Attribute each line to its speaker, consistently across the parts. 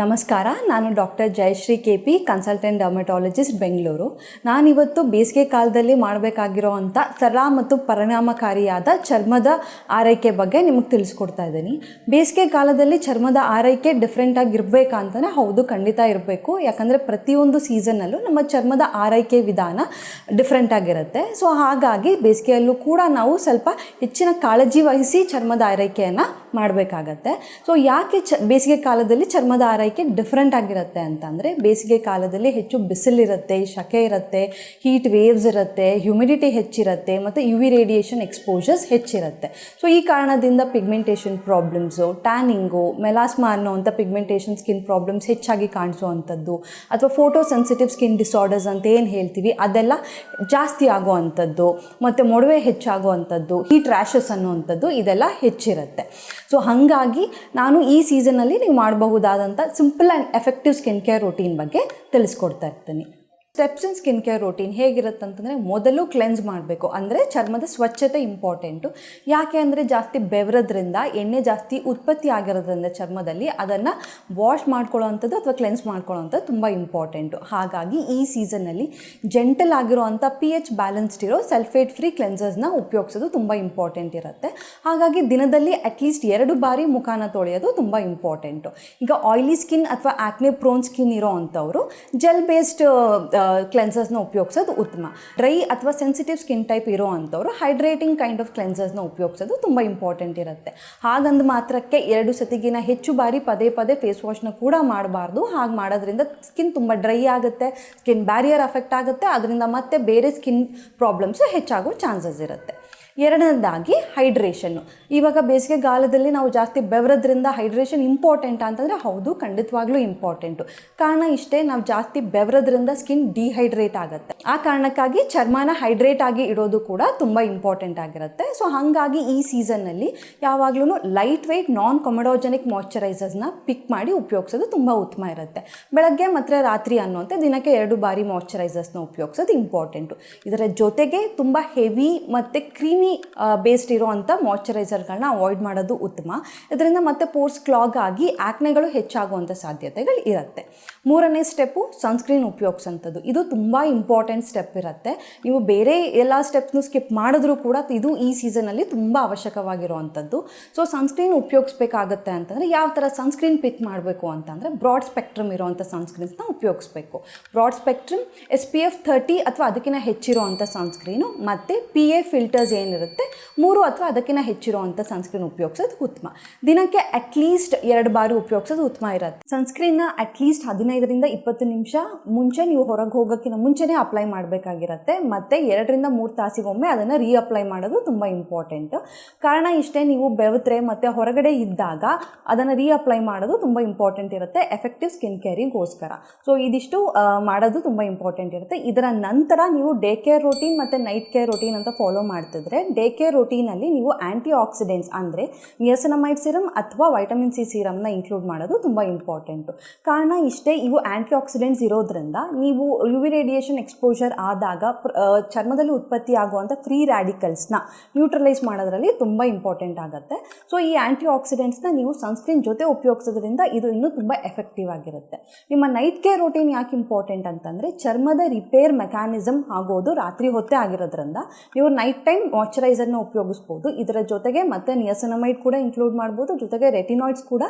Speaker 1: ನಮಸ್ಕಾರ, ನಾನು doctor Jayashree KP, consultant dermatologist, Bengaluru. ನಾನಿವತ್ತು ಬೇಸಿಗೆ ಕಾಲದಲ್ಲಿ ಮಾಡಬೇಕಾಗಿರೋ ಅಂಥ ಸರಳ ಮತ್ತು ಪರಿಣಾಮಕಾರಿಯಾದ ಚರ್ಮದ ಆರೈಕೆ ಬಗ್ಗೆ ನಿಮಗೆ ತಿಳಿಸ್ಕೊಡ್ತಾ ಇದ್ದೀನಿ. ಬೇಸಿಗೆ ಕಾಲದಲ್ಲಿ ಚರ್ಮದ ಆರೈಕೆ ಡಿಫ್ರೆಂಟಾಗಿ ಇರಬೇಕಂತಲೇ ಹೌದು, ಖಂಡಿತ ಇರಬೇಕು. ಯಾಕಂದರೆ ಪ್ರತಿಯೊಂದು ಸೀಸನ್ನಲ್ಲೂ ನಮ್ಮ ಚರ್ಮದ ಆರೈಕೆ ವಿಧಾನ ಡಿಫ್ರೆಂಟಾಗಿರುತ್ತೆ. ಸೊ ಹಾಗಾಗಿ ಬೇಸಿಗೆಯಲ್ಲೂ ಕೂಡ ನಾವು ಸ್ವಲ್ಪ ಹೆಚ್ಚಿನ ಕಾಳಜಿ ವಹಿಸಿ ಚರ್ಮದ ಆರೈಕೆಯನ್ನು ಮಾಡಬೇಕಾಗತ್ತೆ. ಸೊ ಯಾಕೆ ಬೇಸಿಗೆ ಕಾಲದಲ್ಲಿ ಚರ್ಮದ ಆರೈಕೆ ಡಿಫ್ರೆಂಟ್ ಆಗಿರುತ್ತೆ ಅಂತಂದರೆ, ಬೇಸಿಗೆ ಕಾಲದಲ್ಲಿ ಹೆಚ್ಚು ಬಿಸಿಲಿರುತ್ತೆ, ಶೆಕೆ ಇರುತ್ತೆ, ಹೀಟ್ ವೇವ್ಸ್ ಇರುತ್ತೆ, ಹ್ಯುಮಿಡಿಟಿ ಹೆಚ್ಚಿರುತ್ತೆ ಮತ್ತು UV ರೇಡಿಯೇಷನ್ ಎಕ್ಸ್ಪೋಜರ್ಸ್ ಹೆಚ್ಚಿರುತ್ತೆ. ಸೊ ಈ ಕಾರಣದಿಂದ ಪಿಗ್ಮೆಂಟೇಷನ್ ಪ್ರಾಬ್ಲಮ್ಸು, ಟ್ಯಾನಿಂಗು, ಮೆಲಾಸ್ಮಾ ಅನ್ನೋವಂಥ ಪಿಗ್ಮೆಂಟೇಷನ್ ಸ್ಕಿನ್ ಪ್ರಾಬ್ಲಮ್ಸ್ ಹೆಚ್ಚಾಗಿ ಕಾಣಿಸುವಂಥದ್ದು, ಅಥವಾ ಫೋಟೋ ಸೆನ್ಸಿಟಿವ್ ಸ್ಕಿನ್ ಡಿಸಾರ್ಡರ್ಸ್ ಅಂತ ಏನು ಹೇಳ್ತೀವಿ ಅದೆಲ್ಲ ಜಾಸ್ತಿ ಆಗುವಂಥದ್ದು, ಮತ್ತು ಮೊಡವೆ ಹೆಚ್ಚಾಗುವಂಥದ್ದು, ಹೀಟ್ ರ್ಯಾಷಸ್ ಅನ್ನುವಂಥದ್ದು ಇದೆಲ್ಲ ಹೆಚ್ಚಿರುತ್ತೆ. ಸೊ ಹಾಗಾಗಿ ನಾನು ಈ ಸೀಸನಲ್ಲಿ ನೀವು ಮಾಡಬಹುದಾದಂಥ simple and effective skin care routine ಬಗ್ಗೆ ತಿಳಿಸ್ಕೊಡ್ತಾ ಇರ್ತೀನಿ. Steps in skin care routine ಹೇಗಿರುತ್ತೆ ಅಂತಂದರೆ, ಮೊದಲು ಕ್ಲೆನ್ಸ್ ಮಾಡಬೇಕು. ಅಂದರೆ ಚರ್ಮದ ಸ್ವಚ್ಛತೆ ಇಂಪಾರ್ಟೆಂಟು. ಯಾಕೆ ಅಂದರೆ ಜಾಸ್ತಿ ಬೆವರೋದ್ರಿಂದ, ಎಣ್ಣೆ ಜಾಸ್ತಿ ಉತ್ಪತ್ತಿ ಆಗಿರೋದ್ರಿಂದ ಚರ್ಮದಲ್ಲಿ ಅದನ್ನು ವಾಶ್ ಮಾಡ್ಕೊಳ್ಳೋವಂಥದ್ದು ಅಥವಾ ಕ್ಲೆನ್ಸ್ ಮಾಡ್ಕೊಳ್ಳೋವಂಥದ್ದು ತುಂಬ ಇಂಪಾರ್ಟೆಂಟು. ಹಾಗಾಗಿ ಈ ಸೀಸನ್ನಲ್ಲಿ ಜೆಂಟಲ್ ಆಗಿರೋ ಅಂಥ pH ಬ್ಯಾಲೆನ್ಸ್ಡ್ ಇರೋ ಸಲ್ಫೇಟ್ ಫ್ರೀ ಕ್ಲೆನ್ಸರ್ಸ್ನ ಉಪಯೋಗಿಸೋದು ತುಂಬ ಇಂಪಾರ್ಟೆಂಟ್ ಇರುತ್ತೆ. ಹಾಗಾಗಿ ದಿನದಲ್ಲಿ ಅಟ್ಲೀಸ್ಟ್ 2 ಬಾರಿ ಮುಖಾನ ತೊಳೆಯೋದು ತುಂಬ ಇಂಪಾರ್ಟೆಂಟು. ಈಗ ಆಯಿಲಿ ಸ್ಕಿನ್ ಅಥವಾ ಆಕ್ನೆ ಪ್ರೋನ್ ಸ್ಕಿನ್ ಇರೋ ಅಂಥವರು ಜೆಲ್ ಬೇಸ್ಡ್ ಕ್ಲೆನ್ಸರ್ಸ್ನ ಉಪಯೋಗಿಸೋದು ಉತ್ತಮ. ಡ್ರೈ ಅಥವಾ ಸೆನ್ಸಿಟಿವ್ ಸ್ಕಿನ್ ಟೈಪ್ ಇರೋ ಅಂಥವ್ರು ಹೈಡ್ರೇಟಿಂಗ್ ಕೈಂಡ್ ಆಫ್ ಕ್ಲೆನ್ಸರ್ಸ್ನ ಉಪಯೋಗಿಸೋದು ತುಂಬ ಇಂಪಾರ್ಟೆಂಟ್ ಇರುತ್ತೆ. ಹಾಗಂದು ಮಾತ್ರಕ್ಕೆ 2 ಸತಿಗಿನ ಹೆಚ್ಚು ಬಾರಿ ಪದೇ ಪದೇ ಫೇಸ್ ವಾಶ್ನ ಕೂಡ ಮಾಡಬಾರ್ದು. ಹಾಗೆ ಮಾಡೋದ್ರಿಂದ ಸ್ಕಿನ್ ತುಂಬ ಡ್ರೈ ಆಗುತ್ತೆ, ಸ್ಕಿನ್ ಬ್ಯಾರಿಯರ್ ಅಫೆಕ್ಟ್ ಆಗುತ್ತೆ, ಅದರಿಂದ ಮತ್ತೆ ಬೇರೆ ಸ್ಕಿನ್ ಪ್ರಾಬ್ಲಮ್ಸ್ ಹೆಚ್ಚಾಗೋ ಚಾನ್ಸಸ್ ಇರುತ್ತೆ. ಎರಡನೇದಾಗಿ ಹೈಡ್ರೇಷನ್ನು. ಇವಾಗ ಬೇಸಿಗೆಗಾಲದಲ್ಲಿ ನಾವು ಜಾಸ್ತಿ ಬೆವರೋದ್ರಿಂದ ಹೈಡ್ರೇಷನ್ ಇಂಪಾರ್ಟೆಂಟ್ ಅಂತಂದರೆ ಹೌದು, ಖಂಡಿತವಾಗ್ಲೂ ಇಂಪಾರ್ಟೆಂಟು. ಕಾರಣ ಇಷ್ಟೇ, ನಾವು ಜಾಸ್ತಿ ಬೆವರೋದ್ರಿಂದ ಸ್ಕಿನ್ ಡಿಹೈಡ್ರೇಟ್ ಆಗುತ್ತೆ. ಆ ಕಾರಣಕ್ಕಾಗಿ ಚರ್ಮನ ಹೈಡ್ರೇಟ್ ಆಗಿ ಇಡೋದು ಕೂಡ ತುಂಬ ಇಂಪಾರ್ಟೆಂಟ್ ಆಗಿರುತ್ತೆ. ಸೊ ಹಾಗಾಗಿ ಈ ಸೀಸನ್ನಲ್ಲಿ ಯಾವಾಗಲೂ ಲೈಟ್ ವೆಯ್ಟ್ ನಾನ್ ಕೊಮಡೋಜೆನಿಕ್ ಮಾಯ್ಶ್ಚರೈಸರ್ಸ್ನ ಪಿಕ್ ಮಾಡಿ ಉಪಯೋಗಿಸೋದು ತುಂಬ ಉತ್ತಮ ಇರುತ್ತೆ. ಬೆಳಗ್ಗೆ ಮತ್ತು ರಾತ್ರಿ ಅನ್ನುವಂತೆ ದಿನಕ್ಕೆ 2 ಬಾರಿ ಮಾಯ್ಶ್ಚರೈಸರ್ಸ್ನ ಉಪಯೋಗಿಸೋದು ಇಂಪಾರ್ಟೆಂಟು. ಇದರ ಜೊತೆಗೆ ತುಂಬ ಹೆವಿ ಮತ್ತು ಕ್ರೀಮಿ ಬೇಸ್ಡ್ ಇರುವಂಥ ಮಾಯ್ಶ್ಚರೈಸರ್ಗಳನ್ನ ಅವಾಯ್ಡ್ ಮಾಡೋದು ಉತ್ತಮ. ಇದರಿಂದ ಮತ್ತೆ ಪೋರ್ಸ್ ಕ್ಲಾಗ್ ಆಗಿ ಆಕ್ನೆಗಳು ಹೆಚ್ಚಾಗುವಂಥ ಸಾಧ್ಯತೆಗಳು ಇರುತ್ತೆ. 3ನೇ ಸ್ಟೆಪ್ಪು ಸನ್ಸ್ಕ್ರೀನ್ ಉಪಯೋಗಿಸೋಂಥದ್ದು. ಇದು ತುಂಬ ಇಂಪಾರ್ಟೆಂಟ್ ಸ್ಟೆಪ್ ಇರುತ್ತೆ. ನೀವು ಬೇರೆ ಎಲ್ಲ ಸ್ಟೆಪ್ಸ್ನು ಸ್ಕಿಪ್ ಮಾಡಿದ್ರೂ ಕೂಡ ಇದು ಈ ಸೀಸನಲ್ಲಿ ತುಂಬ ಅವಶ್ಯಕವಾಗಿರುವಂಥದ್ದು. ಸೊ ಸನ್ಸ್ಕ್ರೀನ್ ಉಪಯೋಗಿಸ್ಬೇಕಾಗತ್ತೆ ಅಂತಂದರೆ ಯಾವ ಥರ ಸನ್ಸ್ಕ್ರೀನ್ ಪಿಕ್ ಮಾಡಬೇಕು ಅಂತಂದರೆ, ಬ್ರಾಡ್ ಸ್ಪೆಕ್ಟ್ರಮ್ ಇರೋವಂಥ ಸನ್ಸ್ಕ್ರೀನ್ಸ್ನ ಉಪಯೋಗಿಸ್ಬೇಕು. ಬ್ರಾಡ್ ಸ್ಪೆಕ್ಟ್ರಮ್ SPF 30 ಅಥವಾ ಅದಕ್ಕಿಂತ ಹೆಚ್ಚಿರುವಂಥ ಸನ್ಸ್ಕ್ರೀನು ಮತ್ತು PA ಫಿಲ್ಟರ್ಸ್ ಏನಿರುತ್ತೆ 3 ಅಥವಾ ಅದಕ್ಕಿಂತ ಹೆಚ್ಚಿರುವಂಥ ಸನ್ಸ್ಕ್ರೀನ್ ಉಪಯೋಗಿಸೋದು ಉತ್ತಮ. ದಿನಕ್ಕೆ ಅಟ್ಲೀಸ್ಟ್ 2 ಬಾರಿ ಉಪಯೋಗಿಸೋದು ಉತ್ತಮ ಇರುತ್ತೆ. ಸನ್ಸ್ಕ್ರೀನ್ನ ಅಟ್ಲೀಸ್ಟ್ 15ರಿಂದ 20 ನಿಮಿಷ ಮುಂಚೆ ನೀವು ಹೊರಗೆ ಹೋಗೋಕ್ಕಿಂತ ಮುಂಚೆನೇ ಅಪ್ಲೈ ಮಾಡಬೇಕಾಗಿರುತ್ತೆ. ಮತ್ತು 2ರಿಂದ 3 ತಾಸಿಗೊಮ್ಮೆ ಅದನ್ನು ರೀಅಪ್ಲೈ ಮಾಡೋದು ತುಂಬ ಇಂಪಾರ್ಟೆಂಟ್. ಕಾರಣ ಇಷ್ಟೇ, ನೀವು ಬೆವತ್ರೆ ಮತ್ತು ಹೊರಗಡೆ ಇದ್ದಾಗ ಅದನ್ನು ರೀಅಪ್ಲೈ ಮಾಡೋದು ತುಂಬ ಇಂಪಾರ್ಟೆಂಟ್ ಇರುತ್ತೆ ಎಫೆಕ್ಟಿವ್ ಸ್ಕಿನ್ ಕೇರಿಗೋಸ್ಕರ. ಸೊ ಇದಿಷ್ಟು ಮಾಡೋದು ತುಂಬ ಇಂಪಾರ್ಟೆಂಟ್ ಇರುತ್ತೆ. ಇದರ ನಂತರ ನೀವು ಡೇ ಕೇರ್ ರೂಟೀನ್ ಮತ್ತು ನೈಟ್ ಕೇರ್ ರೂಟೀನ್ ಅಂತ ಫಾಲೋ ಮಾಡ್ತಿದ್ರೆ, ಡೇ ಕೇರ್ ರೂಟೀನಲ್ಲಿ ನೀವು ಆ್ಯಂಟಿ ಆಕ್ಸಿಡೆಂಟ್ಸ್ ಅಂದರೆ ನಿಯಾಸಿನಮೈಡ್ ಸಿರಮ್ ಅಥವಾ ವೈಟಮಿನ್ C ಸಿರಮ್ನ ಇನ್ಕ್ಲೂಡ್ ಮಾಡೋದು ತುಂಬ ಇಂಪಾರ್ಟೆಂಟು. ಕಾರಣ ಇಷ್ಟೇ, ಇವು ಆ್ಯಂಟಿ ಆಕ್ಸಿಡೆಂಟ್ಸ್ ಇರೋದ್ರಿಂದ ನೀವು UV ರೇಡಿಯೇಷನ್ ಎಕ್ಸ್ಪೋಜರ್ ಆದಾಗ ಚರ್ಮದಲ್ಲಿ ಉತ್ಪತ್ತಿ ಆಗುವಂಥ ಫ್ರೀ ರ್ಯಾಡಿಕಲ್ಸ್ನ ನ್ಯೂಟ್ರಲೈಸ್ ಮಾಡೋದ್ರಲ್ಲಿ ತುಂಬ ಇಂಪಾರ್ಟೆಂಟ್ ಆಗುತ್ತೆ. ಸೊ ಈ ಆ್ಯಂಟಿ ಆಕ್ಸಿಡೆಂಟ್ಸ್ನ ನೀವು ಸನ್ಸ್ಕ್ರೀನ್ ಜೊತೆ ಉಪಯೋಗಿಸೋದ್ರಿಂದ ಇದು ಇನ್ನೂ ತುಂಬ ಎಫೆಕ್ಟಿವ್ ಆಗಿರುತ್ತೆ. ನಿಮ್ಮ ನೈಟ್ ಕೇರ್ ರೂಟೀನ್ ಯಾಕೆ ಇಂಪಾರ್ಟೆಂಟ್ ಅಂತಂದರೆ, ಚರ್ಮದ ರಿಪೇರ್ ಮೆಕ್ಯಾನಿಸಮ್ ಆಗೋದು ರಾತ್ರಿ ಹೊತ್ತೇ ಆಗಿರೋದ್ರಿಂದ ನೀವು ನೈಟ್ ಟೈಮ್ ಮಾಯ್ಶ್ಚರೈಸರ್ನ ಉಪಯೋಗಿಸ್ಬೋದು. ಇದರ ಜೊತೆಗೆ ಮತ್ತೆ ನಿಯಾಸಿನಮೈಡ್ ಕೂಡ ಇನ್ಕ್ಲೂಡ್ ಮಾಡ್ಬೋದು, ಜೊತೆಗೆ ರೆಟಿನಾಯ್ಡ್ಸ್ ಕೂಡ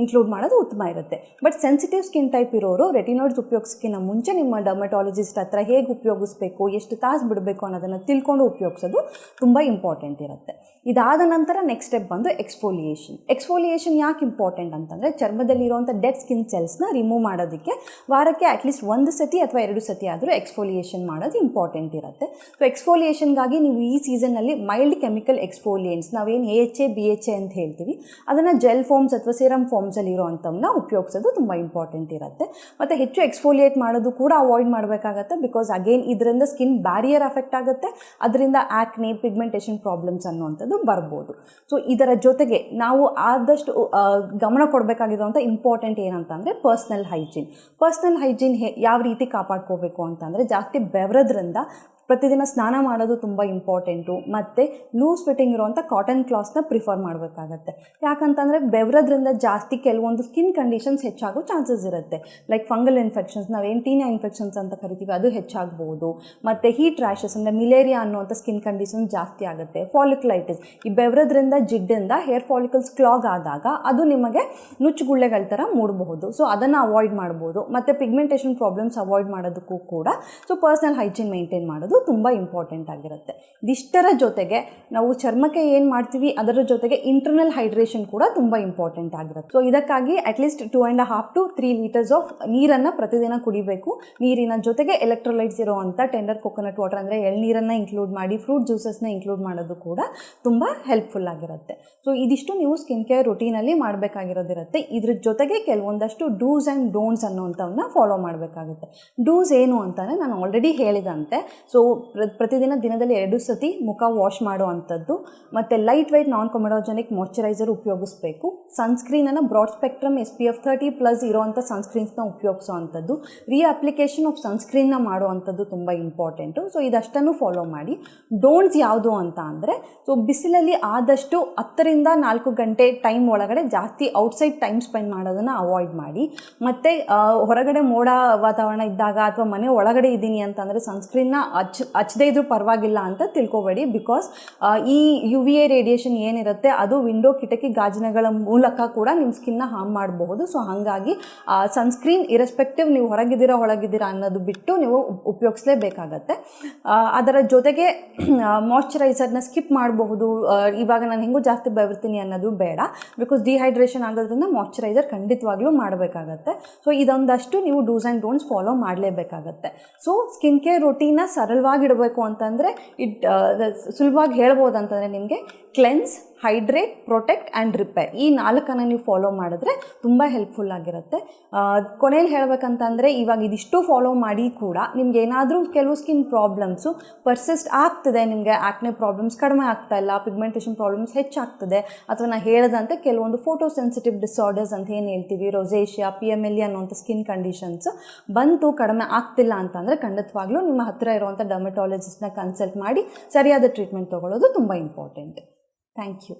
Speaker 1: ಇನ್ಕ್ಲೂಡ್ ಮಾಡೋದು ಉತ್ತಮ ಇರುತ್ತೆ. ಬಟ್ ಸೆನ್ಸಿಟಿವ್ ಸ್ಕಿನ್ ಟೈಪ್ ಇರೋರು ರೆಟಿನಾಯ್ಡ್ಸ್ ಉಪಯೋಗಿಸೋಕ್ಕಿಂತ ಮುಂಚೆ ನಿಮ್ಮ ಡರ್ಮಟಾಲಜಿಸ್ಟ್ ಹತ್ರ ಹೇಗೆ ಉಪಯೋಗಿಸ್ಬೇಕು, ಎಷ್ಟು ತಾಸು ಬಿಡಬೇಕು ಅನ್ನೋದನ್ನು ತಿಳ್ಕೊಂಡು ಉಪಯೋಗಿಸೋದು ತುಂಬ ಇಂಪಾರ್ಟೆಂಟ್ ಇರುತ್ತೆ. ಇದಾದ ನಂತರ ನೆಕ್ಸ್ಟ್ ಸ್ಟೆಪ್ ಬಂದು ಎಕ್ಸ್ಫೋಲಿಯೇಷನ್. ಎಕ್ಸ್ಫೋಲಿಯೇಷನ್ ಯಾಕೆ ಇಂಪಾರ್ಟೆಂಟ್ ಅಂತಂದರೆ, ಚರ್ಮದಲ್ಲಿರುವಂಥ ಡೆಡ್ ಸ್ಕಿನ್ ಸೆಲ್ಸ್ನ ರಿಮೂವ್ ಮಾಡೋದಕ್ಕೆ ವಾರಕ್ಕೆ ಅಟ್ಲೀಸ್ಟ್ 1 ಸತಿ ಅಥವಾ 2 ಸತಿ ಆದರೂ ಎಕ್ಸ್ಫೋಲಿಯೇಷನ್ ಮಾಡೋದು ಇಂಪಾರ್ಟೆಂಟ್ ಇರುತ್ತೆ. ಸೊ ಎಕ್ಸ್ಫೋಲಿಯೇಷನ್ಗಾಗಿ ನೀವು ಈ ಸೀಸನ್ನಲ್ಲಿ ಮೈಲ್ಡ್ ಕೆಮಿಕಲ್ ಎಕ್ಸ್ಫೋಲಿಯೆಂಟ್ಸ್, ನಾವೇನು AHA BHA ಅಂತ ಹೇಳ್ತೀವಿ, ಅದನ್ನು ಜೆಲ್ ಫಾರ್ಮ್ಸ್ ಅಥವಾ ಸಿರಮ್ ಫಾರ್ಮ್ಸಲ್ಲಿ ಇರೋವಂಥವನ್ನ ಉಪಯೋಗಿಸೋದು ತುಂಬ ಇಂಪಾರ್ಟೆಂಟ್ ಇರುತ್ತೆ. ಮತ್ತು ಹೆಚ್ಚು ಎಕ್ಸ್ಫೋಲಿಯೇಟ್ ಮಾಡೋದು ಕೂಡ ಅವಾಯ್ಡ್ ಮಾಡಬೇಕಾಗತ್ತೆ. ಬಿಕಾಸ್ ಅಗೇನ್ ಇದರಿಂದ ಸ್ಕಿನ್ ಬ್ಯಾರಿಯರ್ ಅಫೆಕ್ಟ್ ಆಗುತ್ತೆ, ಅದರಿಂದ ಆಕ್ನೆ ಪಿಗ್ಮೆಂಟೇಷನ್ ಪ್ರಾಬ್ಲಮ್ಸ್ ಅನ್ನುವಂಥದ್ದು ಬರ್ಬೋದು. ಸೊ ಇದರ ಜೊತೆಗೆ ನಾವು ಆದಷ್ಟು ಗಮನ ಕೊಡಬೇಕಾಗಿರುವಂಥ ಇಂಪಾರ್ಟೆಂಟ್ ಏನಂತಂದರೆ ಪರ್ಸ್ನಲ್ ಹೈಜೀನ್. ಪರ್ಸ್ನಲ್ ಹೈಜೀನ್ ಯಾವ ರೀತಿ ಕಾಪಾಡ್ಕೋಬೇಕು ಅಂತಂದರೆ, ಜಾಸ್ತಿ ಬೆವರೋದ್ರಿಂದ ಪ್ರತಿದಿನ ಸ್ನಾನ ಮಾಡೋದು ತುಂಬ ಇಂಪಾರ್ಟೆಂಟು. ಮತ್ತು ಲೂಸ್ ಫಿಟ್ಟಿಂಗ್ ಇರುವಂಥ ಕಾಟನ್ ಕ್ಲಾತ್ಸ್ನ ಪ್ರಿಫರ್ ಮಾಡಬೇಕಾಗತ್ತೆ. ಯಾಕಂತಂದರೆ ಬೆವರೋದ್ರಿಂದ ಜಾಸ್ತಿ ಕೆಲವೊಂದು ಸ್ಕಿನ್ ಕಂಡೀಷನ್ಸ್ ಹೆಚ್ಚಾಗೋ ಚಾನ್ಸಸ್ ಇರುತ್ತೆ. ಲೈಕ್ ಫಂಗಲ್ ಇನ್ಫೆಕ್ಷನ್ಸ್, ನಾವೇನು ಟೀನಾ ಇನ್ಫೆಕ್ಷನ್ಸ್ ಅಂತ ಕರಿತೀವಿ, ಅದು ಹೆಚ್ಚಾಗ್ಬೋದು. ಮತ್ತು ಹೀಟ್ ರ್ಯಾಷಸ್ ಅಂದರೆ ಮಿಲೇರಿಯಾ ಅನ್ನುವಂಥ ಸ್ಕಿನ್ ಕಂಡೀಷನ್ ಜಾಸ್ತಿ ಆಗುತ್ತೆ. ಫಾಲಿಕ್ಯುಲೈಟಿಸ್, ಈ ಬೆವರೋದ್ರಿಂದ ಜಿಡ್ಡಿಂದ ಹೇರ್ ಫಾಲಿಕಲ್ಸ್ ಕ್ಲಾಗ್ ಆದಾಗ ಅದು ನಿಮಗೆ ನುಚ್ಚುಗುಳ್ಳೆಗಳ ಥರ ಮೂಡಬಹುದು. ಸೊ ಅದನ್ನು ಅವಾಯ್ಡ್ ಮಾಡ್ಬೋದು. ಮತ್ತು ಪಿಗ್ಮೆಂಟೇಷನ್ ಪ್ರಾಬ್ಲಮ್ಸ್ ಅವಾಯ್ಡ್ ಮಾಡೋದಕ್ಕೂ ಕೂಡ ಸೊ ಪರ್ಸ್ನಲ್ ಹೈಜೀನ್ ಮೇಂಟೈನ್ ಮಾಡೋದು ತುಂಬ ಇಂಪಾರ್ಟೆಂಟ್ ಆಗಿರುತ್ತೆ. ಇದಿಷ್ಟರ ಜೊತೆಗೆ ನಾವು ಚರ್ಮಕ್ಕೆ ಏನು ಮಾಡ್ತೀವಿ ಅದರ ಜೊತೆಗೆ ಇಂಟರ್ನಲ್ ಹೈಡ್ರೇಷನ್ ಕೂಡ ತುಂಬ ಇಂಪಾರ್ಟೆಂಟ್ ಆಗಿರುತ್ತೆ. ಸೊ ಇದಕ್ಕಾಗಿ ಅಟ್ಲೀಸ್ಟ್ 2.5 to 3 ಲೀಟರ್ಸ್ ಆಫ್ ನೀರನ್ನು ಪ್ರತಿದಿನ ಕುಡಿಬೇಕು. ನೀರಿನ ಜೊತೆಗೆ ಎಲೆಕ್ಟ್ರೋಲೈಟ್ಸ್ ಇರುವಂಥ ಟೆಂಡರ್ ಕೊಕೊನಟ್ ವಾಟರ್ ಅಂದರೆ ಎಳ್ನೀರನ್ನು ಇನ್ಕ್ಲೂಡ್ ಮಾಡಿ, ಫ್ರೂಟ್ ಜ್ಯೂಸಸ್ನ ಇನ್ಕ್ಲೂಡ್ ಮಾಡೋದು ಕೂಡ ತುಂಬ ಹೆಲ್ಪ್ಫುಲ್ ಆಗಿರುತ್ತೆ. ಸೊ ಇದಿಷ್ಟು ನೀವು ಸ್ಕಿನ್ ಕೇರ್ ರುಟೀನಲ್ಲಿ ಮಾಡಬೇಕಾಗಿರೋದಿರುತ್ತೆ. ಇದ್ರ ಜೊತೆಗೆ ಕೆಲವೊಂದಷ್ಟು ಡೂಸ್ ಆ್ಯಂಡ್ ಡೋಂಟ್ಸ್ ಅನ್ನೋವಂಥವನ್ನ ಫಾಲೋ ಮಾಡಬೇಕಾಗುತ್ತೆ. ಡೂಸ್ ಏನು ಅಂತಂದರೆ ನಾನು ಆಲ್ರೆಡಿ ಹೇಳಿದಂತೆ, ಸೊ ಪ್ರತಿದಿನ ದಿನದಲ್ಲಿ 2 ಸತಿ ಮುಖ ವಾಶ್ ಮಾಡುವಂಥದ್ದು, ಮತ್ತು ಲೈಟ್ ವೆಯ್ಟ್ ನಾನ್ ಕೊಮೆಡೋಜೆನಿಕ್ ಮಾಯ್ಚರೈಸರ್ ಉಪಯೋಗಿಸಬೇಕು. ಸನ್ಸ್ಕ್ರೀನನ್ನು ಬ್ರಾಡ್ ಸ್ಪೆಕ್ಟ್ರಮ್ SPF 30+ ಇರೋವಂಥ ಸನ್ಸ್ಕ್ರೀನ್ಸ್ನ ಉಪಯೋಗಿಸೋ ಅಂಥದ್ದು, ಅಪ್ಲಿಕೇಶನ್ ಆಫ್ ಸನ್ಸ್ಕ್ರೀನ್ನ ಮಾಡುವಂಥದ್ದು ತುಂಬ ಇಂಪಾರ್ಟೆಂಟು. ಸೊ ಇದಷ್ಟನ್ನು ಫಾಲೋ ಮಾಡಿ. ಡೋಂಟ್ಸ್ ಯಾವುದು ಅಂತ ಅಂದರೆ, ಸೊ ಬಿಸಿಲಲ್ಲಿ ಆದಷ್ಟು 10 ರಿಂದ 4 ಗಂಟೆ ಟೈಮ್ ಒಳಗಡೆ ಜಾಸ್ತಿ ಔಟ್ಸೈಡ್ ಟೈಮ್ ಸ್ಪೆಂಡ್ ಮಾಡೋದನ್ನು ಅವಾಯ್ಡ್ ಮಾಡಿ. ಮತ್ತು ಹೊರಗಡೆ ಮೋಡ ವಾತಾವರಣ ಇದ್ದಾಗ ಅಥವಾ ಮನೆ ಒಳಗಡೆ ಇದ್ದೀನಿ ಅಂತಂದರೆ ಸನ್ಸ್ಕ್ರೀನ್ನ ಹಚ್ಚದೇ ಇದ್ರೂ ಪರವಾಗಿಲ್ಲ ಅಂತ ತಿಳ್ಕೊಬೇಡಿ. ಬಿಕಾಸ್ ಈ UVA ರೇಡಿಯೇಷನ್ ಏನಿರುತ್ತೆ ಅದು ವಿಂಡೋ, ಕಿಟಕಿ, ಗಾಜಿನಗಳ ಮೂಲಕ ಕೂಡ ನಿಮ್ಮ ಸ್ಕಿನ್ನ ಹಾರ್ಮ್ ಮಾಡಬಹುದು. ಸೊ ಹಾಗಾಗಿ ಸನ್ಸ್ಕ್ರೀನ್ ಇರೆಸ್ಪೆಕ್ಟಿವ್ ನೀವು ಹೊರಗಿದ್ದೀರಾ ಒಳಗಿದ್ದೀರಾ ಅನ್ನೋದು ಬಿಟ್ಟು ನೀವು ಉಪಯೋಗಿಸಲೇಬೇಕಾಗತ್ತೆ. ಅದರ ಜೊತೆಗೆ ಮಾಯ್ಚರೈಸರ್ನ ಸ್ಕಿಪ್ ಮಾಡಬಹುದು. ಇವಾಗ ನಾನು ಹೆಂಗೂ ಜಾಸ್ತಿ ಬೆವರ್ತೀನಿ ಅನ್ನೋದು ಬೇಡ. ಬಿಕಾಸ್ ಡಿಹೈಡ್ರೇಷನ್ ಆಗೋದ್ರಿಂದ ಮಾಯ್ಚರೈಸರ್ ಖಂಡಿತವಾಗ್ಲೂ ಮಾಡಬೇಕಾಗತ್ತೆ. ಸೊ ಇದೊಂದಷ್ಟು ನೀವು ಡೂಸ್ ಆ್ಯಂಡ್ ಡೋಂಟ್ಸ್ ಫಾಲೋ ಮಾಡಲೇಬೇಕಾಗತ್ತೆ. ಸೊ ಸ್ಕಿನ್ ಕೇರ್ ರುಟೀನ್ನ ಸರಳವಾಗಿಡಬೇಕು ಅಂತಂದರೆ ಸುಲಭವಾಗಿ ಹೇಳ್ಬೋದು ಅಂತಂದರೆ ನಿಮಗೆ cleanse, hydrate, protect and repair, ಈ 4 ನೀವು ಫಾಲೋ ಮಾಡಿದ್ರೆ ತುಂಬ ಹೆಲ್ಪ್ಫುಲ್ ಆಗಿರುತ್ತೆ. ಕೊನೆಯಲ್ಲಿ ಹೇಳಬೇಕಂತಂದರೆ ಇವಾಗ ಇದಿಷ್ಟು ಫಾಲೋ ಮಾಡಿ ಕೂಡ ನಿಮ್ಗೆ ಏನಾದರೂ ಕೆಲವು ಸ್ಕಿನ್ ಪ್ರಾಬ್ಲಮ್ಸು ಪರ್ಸಿಸ್ಟ್ ಆಗ್ತಿದೆ, ನಿಮಗೆ ಆಕ್ನೆ ಪ್ರಾಬ್ಲಮ್ಸ್ ಕಡಿಮೆ ಆಗ್ತಾ ಇಲ್ಲ, ಪಿಗ್ಮೆಂಟೇಷನ್ ಪ್ರಾಬ್ಲಮ್ಸ್ ಹೆಚ್ಚಾಗ್ತದೆ, ಅಥವಾ ನಾನು ಹೇಳಿದಂತೆ ಕೆಲವೊಂದು ಫೋಟೋ ಸೆನ್ಸಿಟಿವ್ ಡಿಸಾರ್ಡರ್ಸ್ ಅಂತ ಏನು ಹೇಳ್ತೀವಿ, ರೋಸೇಷಿಯಾ, PMLE ಅನ್ನೋಂಥ ಸ್ಕಿನ್ ಕಂಡೀಷನ್ಸ್ ಬಂತು ಕಡಿಮೆ ಆಗ್ತಿಲ್ಲ ಅಂತಂದರೆ ಖಂಡಿತವಾಗ್ಲೂ ನಿಮ್ಮ ಹತ್ತಿರ ಇರುವಂಥ ಡರ್ಮಟಾಲಜಿಸ್ಟ್ನ ಕನ್ಸಲ್ಟ್ ಮಾಡಿ ಸರಿಯಾದ ಟ್ರೀಟ್ಮೆಂಟ್ ತೊಗೊಳ್ಳೋದು ತುಂಬ ಇಂಪಾರ್ಟೆಂಟ್. Thank you.